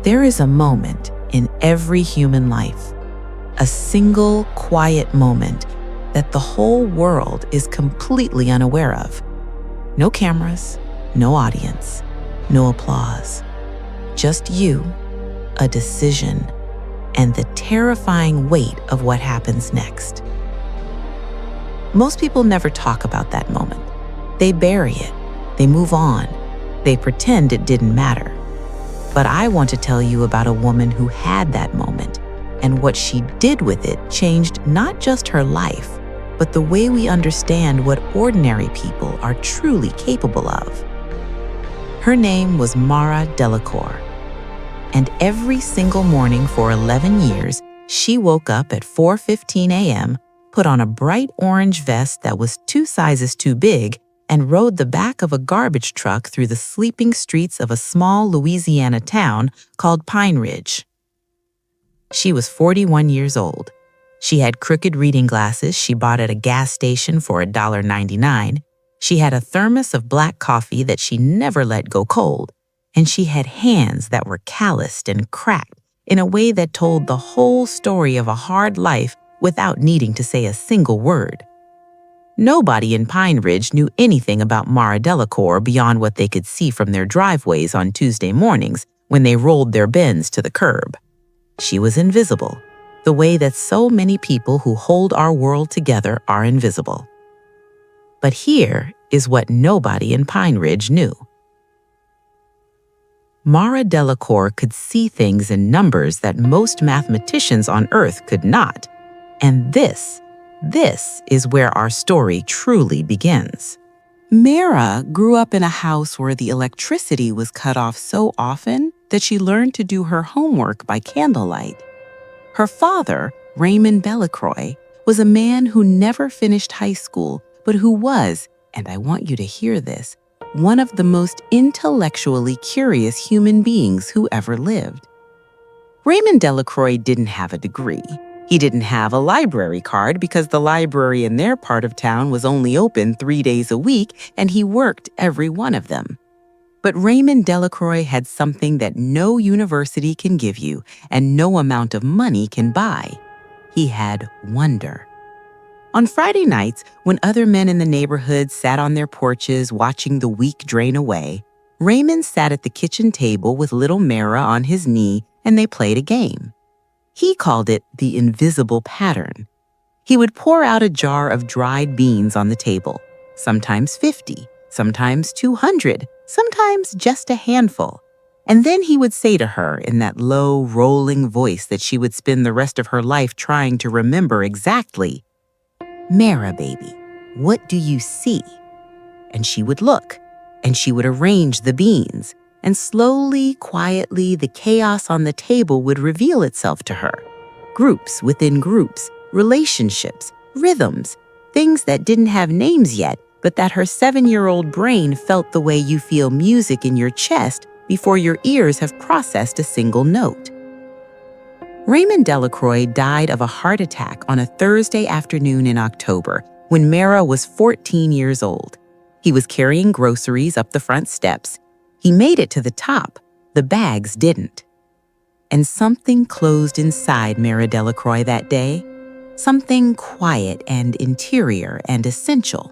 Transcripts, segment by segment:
There is a moment in every human life, a single quiet moment that the whole world is completely unaware of. No cameras, no audience, no applause. Just you, a decision, and the terrifying weight of what happens next. Most people never talk about that moment. They bury it, they move on, they pretend it didn't matter. But I want to tell you about a woman who had that moment, and what she did with it changed not just her life, but the way we understand what ordinary people are truly capable of. Her name was Mara Delacroix, and every single morning for 11 years, she woke up at 4:15 a.m., put on a bright orange vest that was 2 sizes too big, and rode the back of a garbage truck through the sleeping streets of a small Louisiana town called Pine Ridge. She was 41 years old. She had crooked reading glasses she bought at a gas station for $1.99. She had a thermos of black coffee that she never let go cold, and she had hands that were calloused and cracked in a way that told the whole story of a hard life without needing to say a single word. Nobody in Pine Ridge knew anything about Mara Delacroix beyond what they could see from their driveways on Tuesday mornings when they rolled their bins to the curb. She was invisible, the way that so many people who hold our world together are invisible. But here is what nobody in Pine Ridge knew. Mara Delacroix could see things in numbers that most mathematicians on Earth could not. And this is where our story truly begins. Mara grew up in a house where the electricity was cut off so often that she learned to do her homework by candlelight. Her father, Raymond Delacroix, was a man who never finished high school, but who was, and I want you to hear this, one of the most intellectually curious human beings who ever lived. Raymond Delacroix didn't have a degree. He didn't have a library card because the library in their part of town was only open 3 days a week, and he worked every one of them. But Raymond Delacroix had something that no university can give you and no amount of money can buy. He had wonder. On Friday nights, when other men in the neighborhood sat on their porches watching the week drain away, Raymond sat at the kitchen table with little Mara on his knee, and they played a game. He called it the invisible pattern. He would pour out a jar of dried beans on the table, sometimes 50, sometimes 200, sometimes just a handful. And then he would say to her in that low, rolling voice that she would spend the rest of her life trying to remember exactly, "Mara, baby, what do you see?" And she would look, and she would arrange the beans, and slowly, quietly, the chaos on the table would reveal itself to her. Groups within groups, relationships, rhythms, things that didn't have names yet, but that her 7-year-old brain felt the way you feel music in your chest before your ears have processed a single note. Raymond Delacroix died of a heart attack on a Thursday afternoon in October when Mara was 14 years old. He was carrying groceries up the front steps. He made it to the top. The bags didn't. And something closed inside Mara Delacroix that day. Something quiet and interior and essential.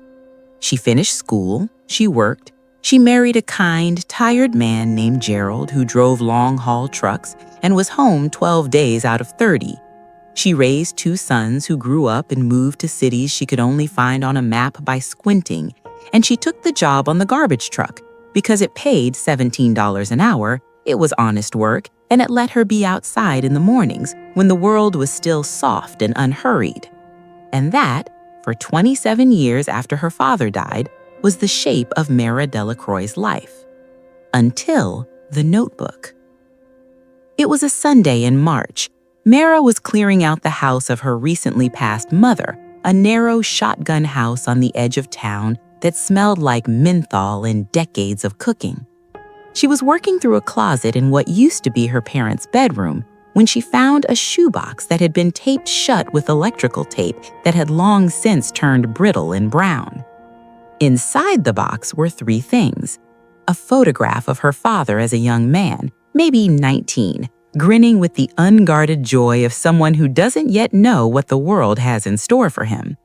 She finished school, she worked, she married a kind, tired man named Gerald who drove long-haul trucks and was home 12 days out of 30. She raised 2 sons who grew up and moved to cities she could only find on a map by squinting, and she took the job on the garbage truck. Because it paid $17 an hour, it was honest work, and it let her be outside in the mornings when the world was still soft and unhurried. And that, for 27 years after her father died, was the shape of Mara Delacroix's life. Until the notebook. It was a Sunday in March. Mara was clearing out the house of her recently passed mother, a narrow shotgun house on the edge of town that smelled like menthol and decades of cooking. She was working through a closet in what used to be her parents' bedroom when she found a shoebox that had been taped shut with electrical tape that had long since turned brittle and brown. Inside the box were 3 things: a photograph of her father as a young man, maybe 19, grinning with the unguarded joy of someone who doesn't yet know what the world has in store for him.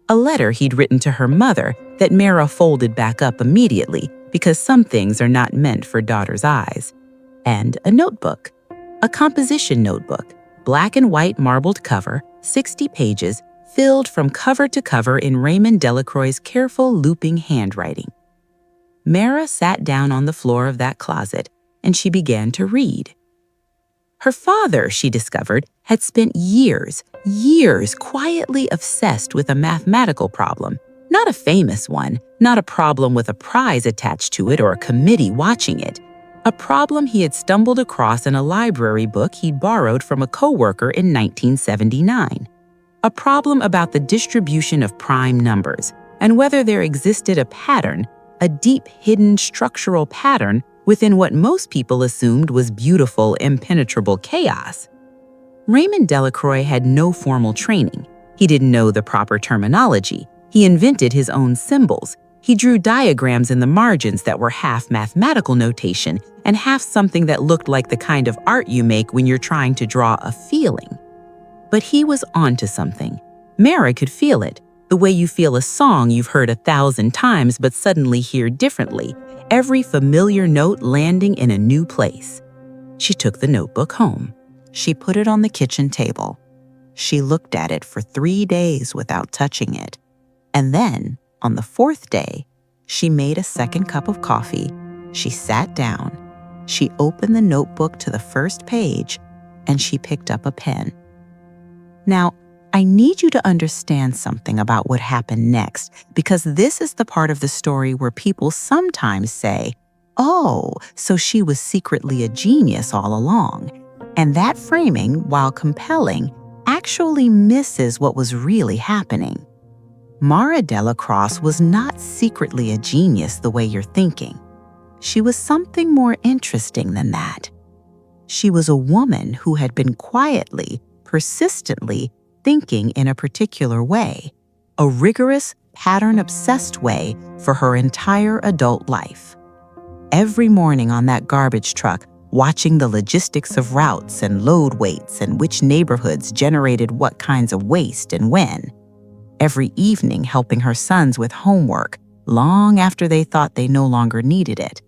A letter he'd written to her mother that Mara folded back up immediately because some things are not meant for daughters' eyes. And a notebook, a composition notebook, black and white marbled cover, 60 pages, filled from cover to cover in Mara Delacroix's careful looping handwriting. Mara sat down on the floor of that closet and she began to read. Her father, she discovered, had spent years quietly obsessed with a mathematical problem, not a famous one, not a problem with a prize attached to it or a committee watching it, a problem he had stumbled across in a library book he'd borrowed from a coworker in 1979. A problem about the distribution of prime numbers and whether there existed a pattern, a deep hidden structural pattern within what most people assumed was beautiful, impenetrable chaos. Mara Delacroix had no formal training. He didn't know the proper terminology. He invented his own symbols. He drew diagrams in the margins that were half mathematical notation and half something that looked like the kind of art you make when you're trying to draw a feeling. But he was onto something. Mara could feel it, the way you feel a song you've heard 1,000 times but suddenly hear differently, every familiar note landing in a new place. She took the notebook home. She put it on the kitchen table. She looked at it for 3 days without touching it. And then, on the 4th day, she made a second cup of coffee. She sat down. She opened the notebook to the first page, and she picked up a pen. Now, I need you to understand something about what happened next, because this is the part of the story where people sometimes say, "Oh, so she was secretly a genius all along." And that framing, while compelling, actually misses what was really happening. Mara Delacroix was not secretly a genius the way you're thinking. She was something more interesting than that. She was a woman who had been quietly, persistently thinking in a particular way, a rigorous, pattern-obsessed way for her entire adult life. Every morning on that garbage truck, watching the logistics of routes and load weights and which neighborhoods generated what kinds of waste and when. Every evening helping her sons with homework, long after they thought they no longer needed it.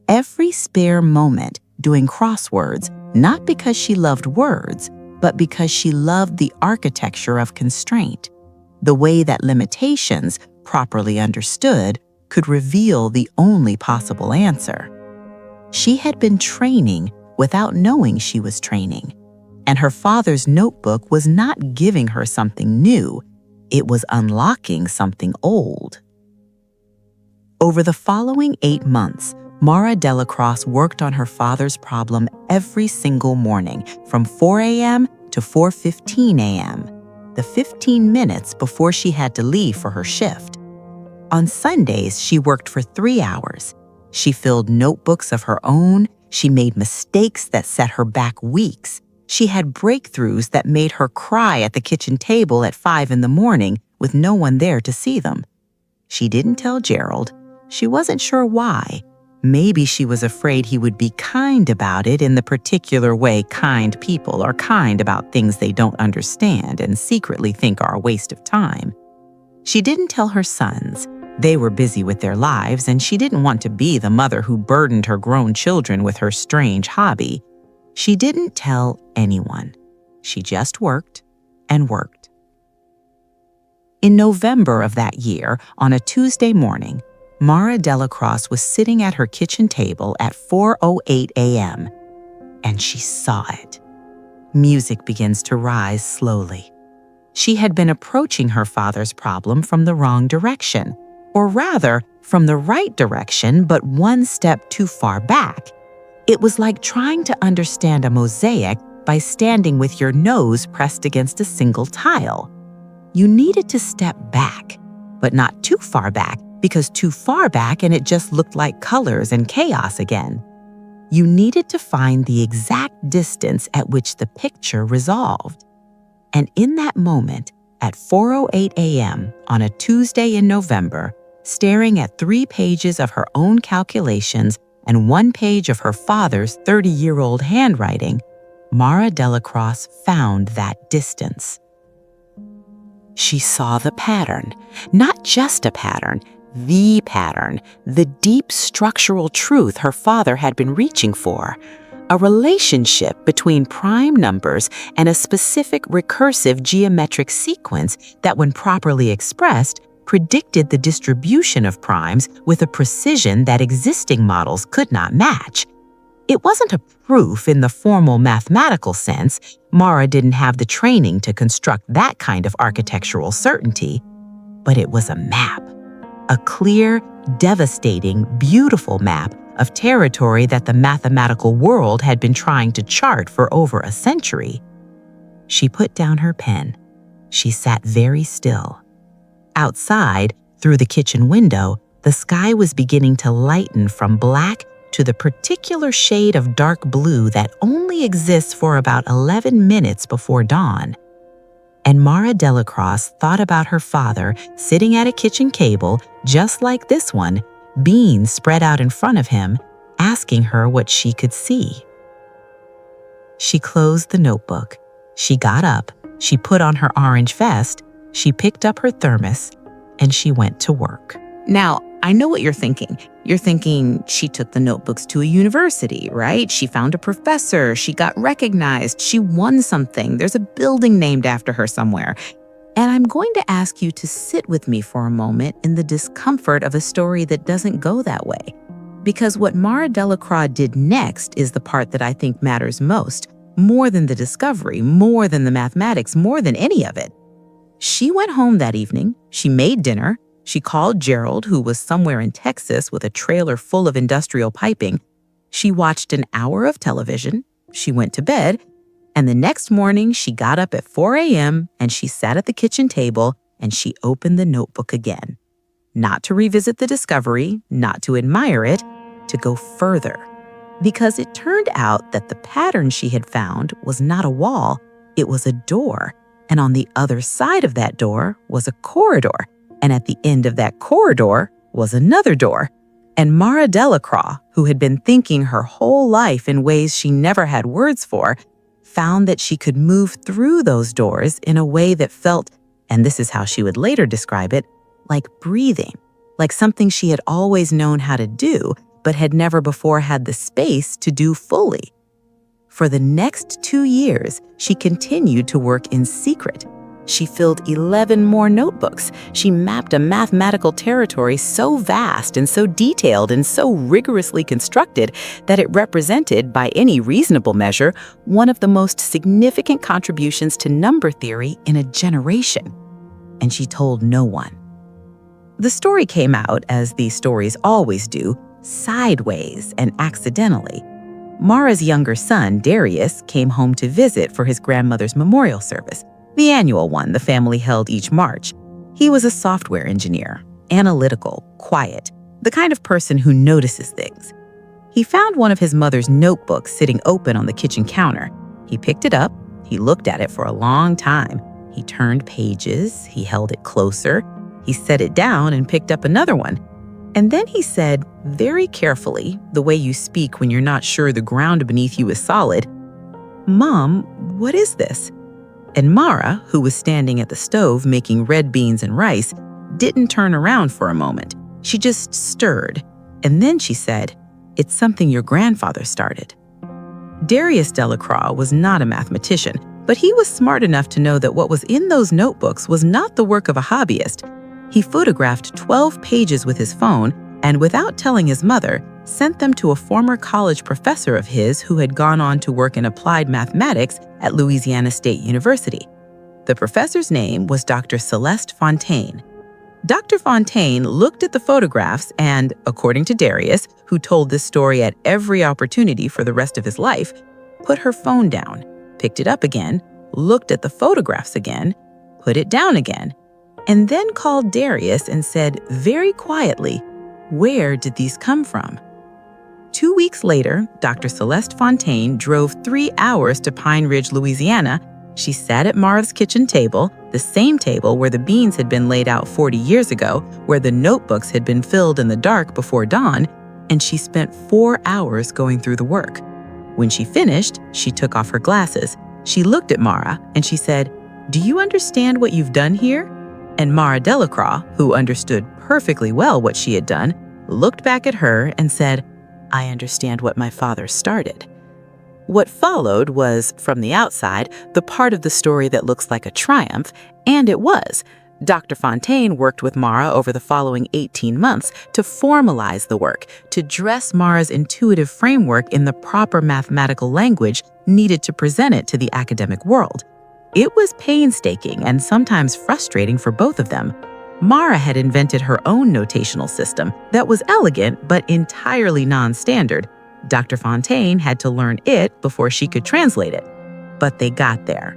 Every spare moment doing crosswords, not because she loved words, but because she loved the architecture of constraint, the way that limitations, properly understood, could reveal the only possible answer. She had been training without knowing she was training, and her father's notebook was not giving her something new, it was unlocking something old. Over the following 8 months, Mara Delacroix worked on her father's problem every single morning from 4 a.m. to 4:15 a.m., the 15 minutes before she had to leave for her shift. On Sundays, she worked for 3 hours. She filled notebooks of her own. She made mistakes that set her back weeks. She had breakthroughs that made her cry at the kitchen table at 5 in the morning with no one there to see them. She didn't tell Gerald. She wasn't sure why. Maybe she was afraid he would be kind about it in the particular way kind people are kind about things they don't understand and secretly think are a waste of time. She didn't tell her sons. They were busy with their lives, and she didn't want to be the mother who burdened her grown children with her strange hobby. She didn't tell anyone. She just worked and worked. In November of that year, on a Tuesday morning, Mara Delacroix was sitting at her kitchen table at 4:08 a.m., and she saw it. Music begins to rise slowly. She had been approaching her father's problem from the wrong direction, or rather, from the right direction, but one step too far back. It was like trying to understand a mosaic by standing with your nose pressed against a single tile. You needed to step back, but not too far back, because too far back and it just looked like colors and chaos again. You needed to find the exact distance at which the picture resolved. And in that moment, at 4:08 a.m. on a Tuesday in November, staring at 3 pages of her own calculations, and one page of her father's 30-year-old handwriting, Mara Delacroix found that distance. She saw the pattern, not just a pattern, the deep structural truth her father had been reaching for, a relationship between prime numbers and a specific recursive geometric sequence that, when properly expressed, predicted the distribution of primes with a precision that existing models could not match. It wasn't a proof in the formal mathematical sense. Mara didn't have the training to construct that kind of architectural certainty, but it was a map. A clear, devastating, beautiful map of territory that the mathematical world had been trying to chart for over a century. She put down her pen. She sat very still. Outside, through the kitchen window, the sky was beginning to lighten from black to the particular shade of dark blue that only exists for about 11 minutes before dawn. And Mara Delacroix thought about her father sitting at a kitchen table just like this one, beans spread out in front of him, asking her what she could see. She closed the notebook. She got up, she put on her orange vest, she picked up her thermos, and she went to work. Now, I know what you're thinking. You're thinking she took the notebooks to a university, right? She found a professor, she got recognized, she won something. There's a building named after her somewhere. And I'm going to ask you to sit with me for a moment in the discomfort of a story that doesn't go that way. Because what Mara Delacroix did next is the part that I think matters most, more than the discovery, more than the mathematics, more than any of it. She went home that evening, she made dinner, she called Gerald, who was somewhere in Texas with a trailer full of industrial piping. She watched an hour of television, she went to bed, and the next morning she got up at 4 a.m. and she sat at the kitchen table and she opened the notebook again. Not to revisit the discovery, not to admire it, to go further. Because it turned out that the pattern she had found was not a wall, it was a door. And on the other side of that door was a corridor. And at the end of that corridor was another door. And Mara Delacroix, who had been thinking her whole life in ways she never had words for, found that she could move through those doors in a way that felt, and this is how she would later describe it, like breathing, like something she had always known how to do, but had never before had the space to do fully. For the next 2 years, she continued to work in secret. She filled 11 more notebooks. She mapped a mathematical territory so vast and so detailed and so rigorously constructed that it represented, by any reasonable measure, one of the most significant contributions to number theory in a generation. And she told no one. The story came out, as these stories always do, sideways and accidentally. Mara's younger son, Darius, came home to visit for his grandmother's memorial service, the annual one the family held each March. He was a software engineer, analytical, quiet, the kind of person who notices things. He found one of his mother's notebooks sitting open on the kitchen counter. He picked it up, he looked at it for a long time. He turned pages, he held it closer, he set it down and picked up another one. And then he said, very carefully, the way you speak when you're not sure the ground beneath you is solid, "Mom, what is this?" And Mara, who was standing at the stove making red beans and rice, didn't turn around for a moment. She just stirred. And then she said, "It's something your grandfather started." Darius Delacroix was not a mathematician, but he was smart enough to know that what was in those notebooks was not the work of a hobbyist. He photographed 12 pages with his phone and, without telling his mother, sent them to a former college professor of his who had gone on to work in applied mathematics at Louisiana State University. The professor's name was Dr. Celeste Fontaine. Dr. Fontaine looked at the photographs and, according to Darius, who told this story at every opportunity for the rest of his life, put her phone down, picked it up again, looked at the photographs again, put it down again, and then called Darius and said very quietly, "Where did these come from?" 2 weeks later, Dr. Celeste Fontaine drove 3 hours to Pine Ridge, Louisiana. She sat at Mara's kitchen table, the same table where the beans had been laid out 40 years ago, where the notebooks had been filled in the dark before dawn, and she spent 4 hours going through the work. When she finished, she took off her glasses. She looked at Mara and she said, "Do you understand what you've done here?" And Mara Delacroix, who understood perfectly well what she had done, looked back at her and said, "I understand what my father started." What followed was, from the outside, the part of the story that looks like a triumph, and it was. Dr. Fontaine worked with Mara over the following 18 months to formalize the work, to dress Mara's intuitive framework in the proper mathematical language needed to present it to the academic world. It was painstaking and sometimes frustrating for both of them. Mara had invented her own notational system that was elegant but entirely non-standard. Dr. Fontaine had to learn it before she could translate it. But they got there.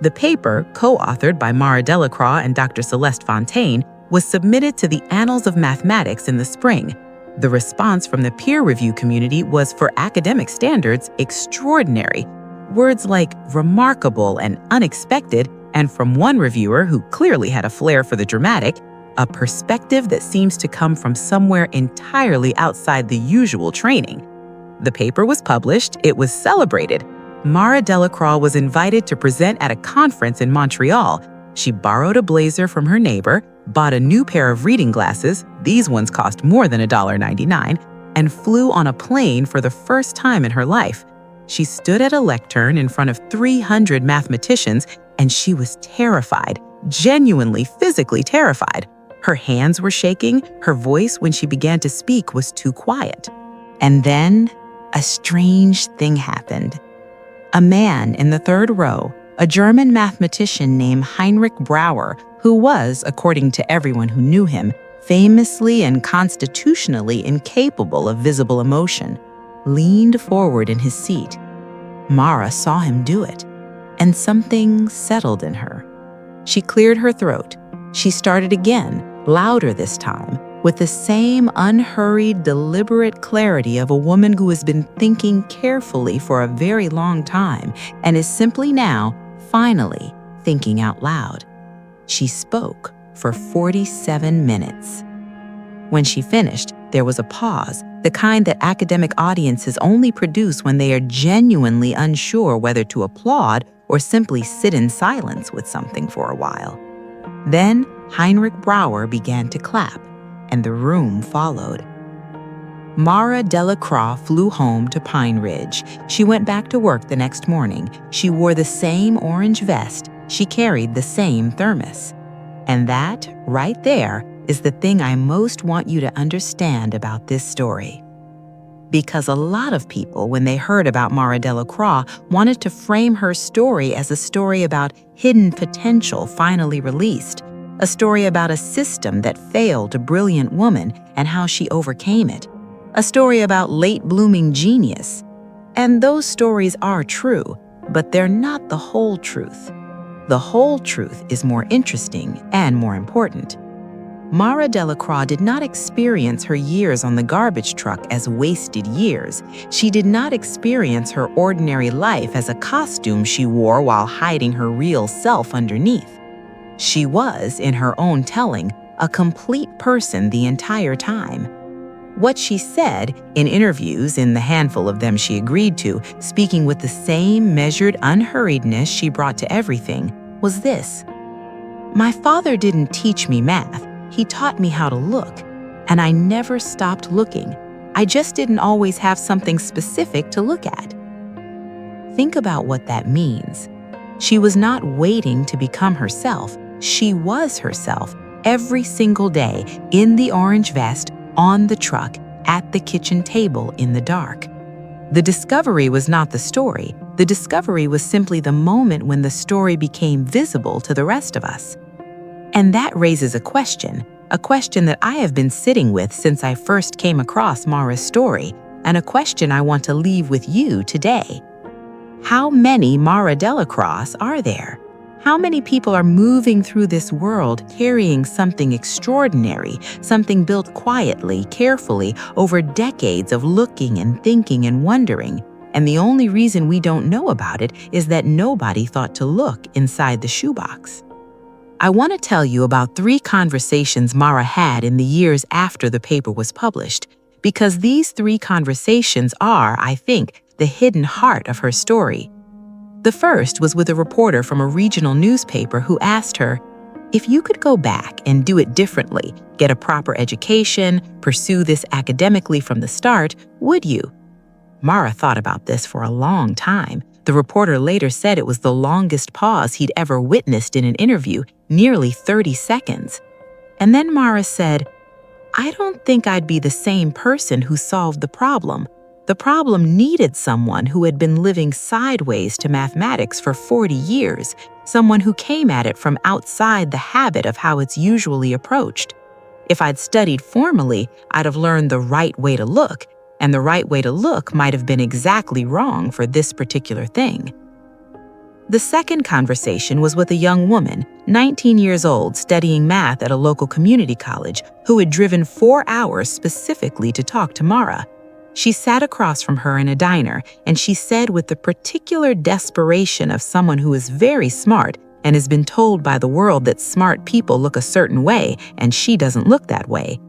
The paper, co-authored by Mara Delacroix and Dr. Celeste Fontaine, was submitted to the Annals of Mathematics in the spring. The response from the peer review community was, for academic standards, extraordinary. Words like remarkable and unexpected, and from one reviewer who clearly had a flair for the dramatic, a perspective that seems to come from somewhere entirely outside the usual training. The paper was published, it was celebrated. Mara Delacroix was invited to present at a conference in Montreal. She borrowed a blazer from her neighbor, bought a new pair of reading glasses, these ones cost more than $1.99, and flew on a plane for the first time in her life. She stood at a lectern in front of 300 mathematicians, and she was terrified, genuinely physically terrified. Her hands were shaking, her voice when she began to speak was too quiet. And then a strange thing happened. A man in the third row, a German mathematician named Heinrich Brauer, who was, according to everyone who knew him, famously and constitutionally incapable of visible emotion, leaned forward in his seat. Mara saw him do it, and something settled in her. She cleared her throat. She started again, louder this time, with the same unhurried, deliberate clarity of a woman who has been thinking carefully for a very long time and is simply now, finally, thinking out loud. She spoke for 47 minutes. When she finished, there was a pause, the kind that academic audiences only produce when they are genuinely unsure whether to applaud or simply sit in silence with something for a while. Then Heinrich Brauer began to clap, and the room followed. Mara Delacroix flew home to Pine Ridge. She went back to work the next morning. She wore the same orange vest. She carried the same thermos. And that, right there, is the thing I most want you to understand about this story. Because a lot of people, when they heard about Mara Delacroix, wanted to frame her story as a story about hidden potential finally released, a story about a system that failed a brilliant woman and how she overcame it, a story about late-blooming genius. And those stories are true, but they're not the whole truth. The whole truth is more interesting and more important. Mara Delacroix did not experience her years on the garbage truck as wasted years. She did not experience her ordinary life as a costume she wore while hiding her real self underneath. She was, in her own telling, a complete person the entire time. What she said in interviews, in the handful of them she agreed to, speaking with the same measured unhurriedness she brought to everything, was this: "My father didn't teach me math. He taught me how to look, and I never stopped looking. I just didn't always have something specific to look at." Think about what that means. She was not waiting to become herself. She was herself every single day, in the orange vest, on the truck, at the kitchen table in the dark. The discovery was not the story. The discovery was simply the moment when the story became visible to the rest of us. And that raises a question that I have been sitting with since I first came across Mara's story, and a question I want to leave with you today. How many Mara Delacroix are there? How many people are moving through this world carrying something extraordinary, something built quietly, carefully, over decades of looking and thinking and wondering, and the only reason we don't know about it is that nobody thought to look inside the shoebox? I want to tell you about 3 conversations Mara had in the years after the paper was published. because these three conversations are, I think, the hidden heart of her story. The first was with a reporter from a regional newspaper who asked her, "If you could go back and do it differently, get a proper education, pursue this academically from the start, would you?" Mara thought about this for a long time. The reporter later said it was the longest pause he'd ever witnessed in an interview, nearly 30 seconds. And then Mara said, "I don't think I'd be the same person who solved the problem. The problem needed someone who had been living sideways to mathematics for 40 years, someone who came at it from outside the habit of how it's usually approached. If I'd studied formally, I'd have learned the right way to look, and the right way to look might have been exactly wrong for this particular thing." The second conversation was with a young woman, 19 years old, studying math at a local community college, who had driven 4 hours specifically to talk to Mara. She sat across from her in a diner, and she said with the particular desperation of someone who is very smart and has been told by the world that smart people look a certain way and she doesn't look that way,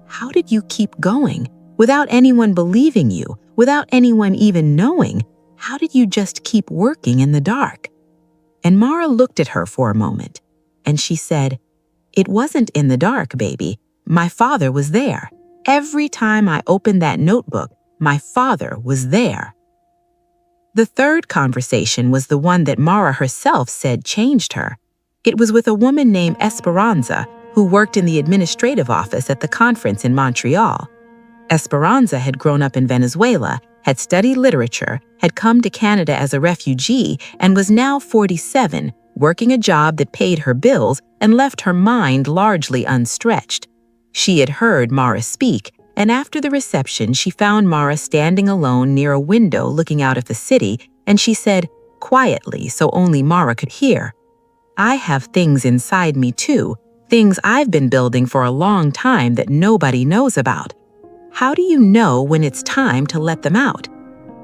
"How did you keep going? Without anyone believing you, without anyone even knowing, how did you just keep working in the dark?" And Mara looked at her for a moment, and she said, "It wasn't in the dark, baby. My father was there. Every time I opened that notebook, my father was there." The third conversation was the one that Mara herself said changed her. It was with a woman named Esperanza, who worked in the administrative office at the conference in Montreal. Esperanza had grown up in Venezuela, had studied literature, had come to Canada as a refugee, and was now 47, working a job that paid her bills and left her mind largely unstretched. She had heard Mara speak, and after the reception, she found Mara standing alone near a window looking out at the city, and she said, quietly so only Mara could hear, "I have things inside me too, things I've been building for a long time that nobody knows about. How do you know when it's time to let them out?"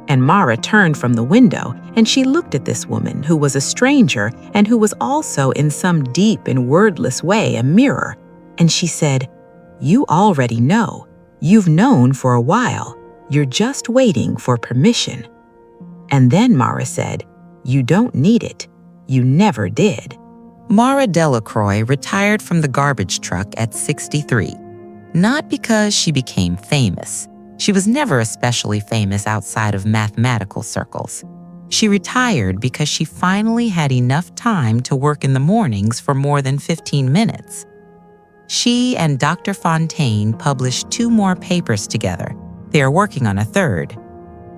And Mara turned from the window, and she looked at this woman who was a stranger and who was also in some deep and wordless way a mirror. And she said, "You already know. You've known for a while. You're just waiting for permission." And then Mara said, "You don't need it. You never did." Mara Delacroix retired from the garbage truck at 63. Not because she became famous. She was never especially famous outside of mathematical circles. She retired because she finally had enough time to work in the mornings for more than 15 minutes. She and Dr. Fontaine published 2 more papers together. They are working on a third.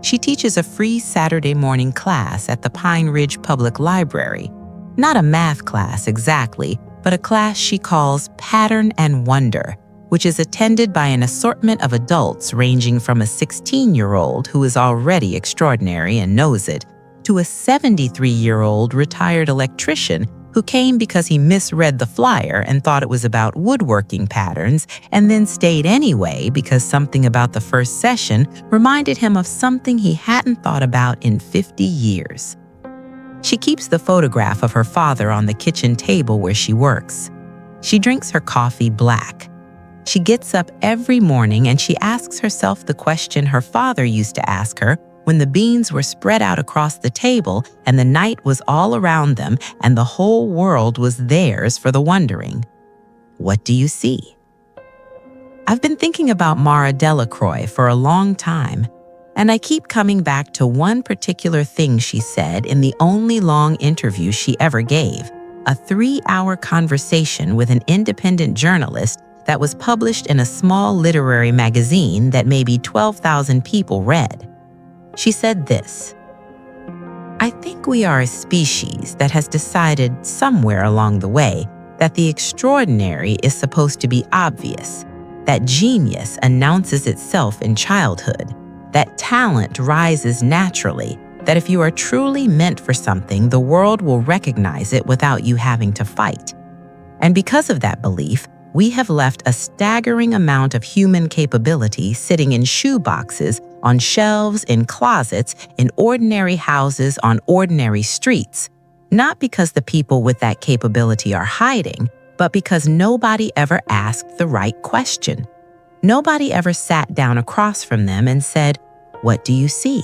She teaches a free Saturday morning class at the Pine Ridge Public Library. Not a math class exactly, but a class she calls Pattern and Wonder, which is attended by an assortment of adults ranging from a 16-year-old who is already extraordinary and knows it, to a 73-year-old retired electrician who came because he misread the flyer and thought it was about woodworking patterns and then stayed anyway because something about the first session reminded him of something he hadn't thought about in 50 years. She keeps the photograph of her father on the kitchen table where she works. She drinks her coffee black. She gets up every morning and she asks herself the question her father used to ask her when the beans were spread out across the table and the night was all around them and the whole world was theirs for the wondering. What do you see? I've been thinking about Mara Delacroix for a long time, and I keep coming back to one particular thing she said in the only long interview she ever gave, a 3-hour conversation with an independent journalist that was published in a small literary magazine that maybe 12,000 people read. She said this, "I think we are a species that has decided somewhere along the way that the extraordinary is supposed to be obvious, that genius announces itself in childhood, that talent rises naturally, that if you are truly meant for something, the world will recognize it without you having to fight. And because of that belief, we have left a staggering amount of human capability sitting in shoe boxes, on shelves, in closets, in ordinary houses, on ordinary streets, not because the people with that capability are hiding, but because nobody ever asked the right question. Nobody ever sat down across from them and said, "What do you see?"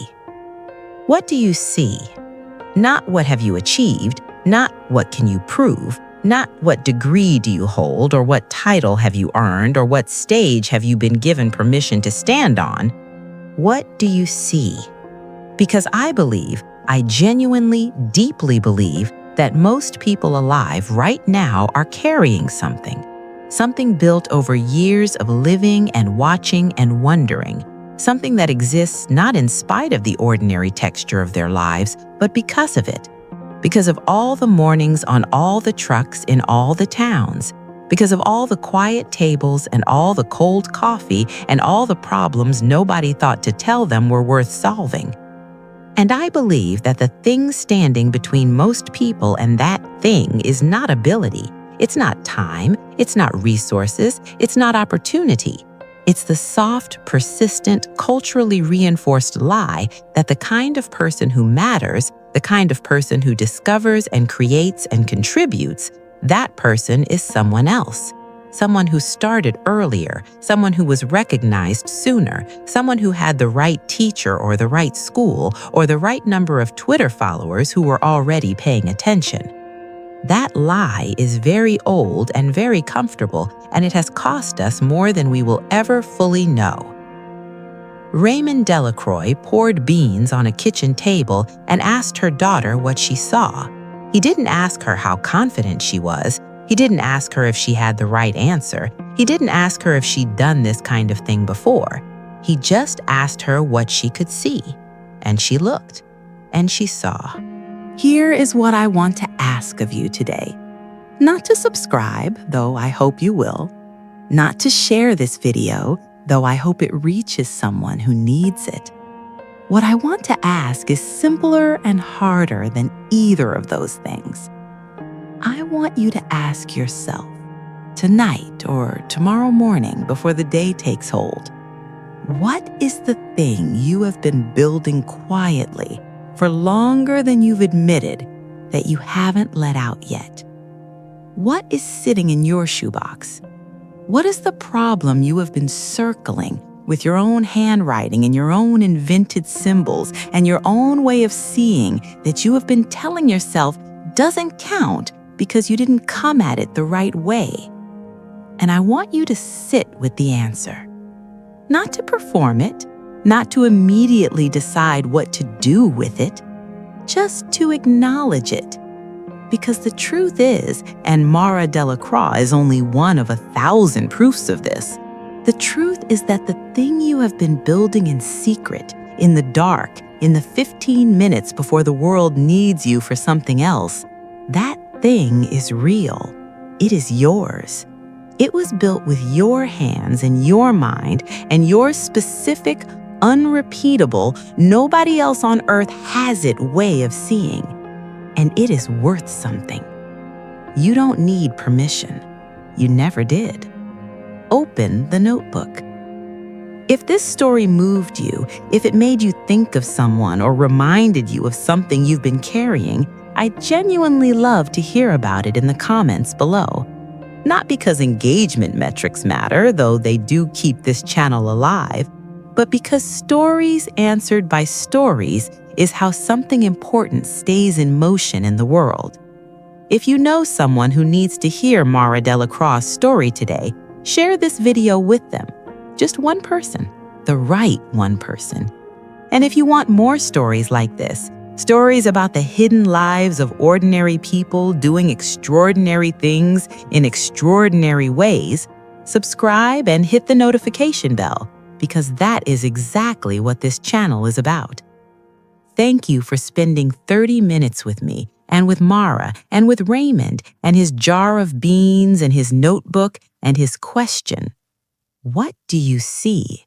What do you see? Not what have you achieved, not what can you prove, not what degree do you hold or what title have you earned or what stage have you been given permission to stand on. What do you see? Because I genuinely, deeply believe that most people alive right now are carrying something built over years of living and watching and wondering, something that exists not in spite of the ordinary texture of their lives, but because of it, because of all the mornings on all the trucks in all the towns, because of all the quiet tables and all the cold coffee and all the problems nobody thought to tell them were worth solving. And I believe that the thing standing between most people and that thing is not ability, it's not time, it's not resources, it's not opportunity. It's the soft, persistent, culturally reinforced lie that the kind of person who matters, the kind of person who discovers and creates and contributes, that person is someone else. Someone who started earlier, someone who was recognized sooner, someone who had the right teacher or the right school or the right number of Twitter followers who were already paying attention. That lie is very old and very comfortable, and it has cost us more than we will ever fully know. Mara Delacroix poured beans on a kitchen table and asked her daughter what she saw. He didn't ask her how confident she was. He didn't ask her if she had the right answer. He didn't ask her if she'd done this kind of thing before. He just asked her what she could see. And she looked, and she saw. Here is what I want to ask of you today. Not to subscribe, though I hope you will. Not to share this video, though I hope it reaches someone who needs it. What I want to ask is simpler and harder than either of those things. I want you to ask yourself, tonight or tomorrow morning before the day takes hold, what is the thing you have been building quietly for longer than you've admitted that you haven't let out yet? What is sitting in your shoebox? What is the problem you have been circling with your own handwriting and your own invented symbols and your own way of seeing that you have been telling yourself doesn't count because you didn't come at it the right way? And I want you to sit with the answer. Not to perform it, not to immediately decide what to do with it, just to acknowledge it. Because the truth is, and Mara Delacroix is only one of 1,000 proofs of this, the truth is that the thing you have been building in secret, in the dark, in the 15 minutes before the world needs you for something else, that thing is real. It is yours. It was built with your hands and your mind and your specific, unrepeatable, nobody else on earth has it way of seeing. And it is worth something. You don't need permission. You never did. Open the notebook. If this story moved you, if it made you think of someone or reminded you of something you've been carrying, I'd genuinely love to hear about it in the comments below. Not because engagement metrics matter, though they do keep this channel alive, but because stories answered by stories is how something important stays in motion in the world. If you know someone who needs to hear Mara Delacroix's story today, share this video with them. Just one person, the right one person. And if you want more stories like this, stories about the hidden lives of ordinary people doing extraordinary things in extraordinary ways, subscribe and hit the notification bell, because that is exactly what this channel is about. Thank you for spending 30 minutes with me and with Mara and with Raymond and his jar of beans and his notebook and his question. What do you see?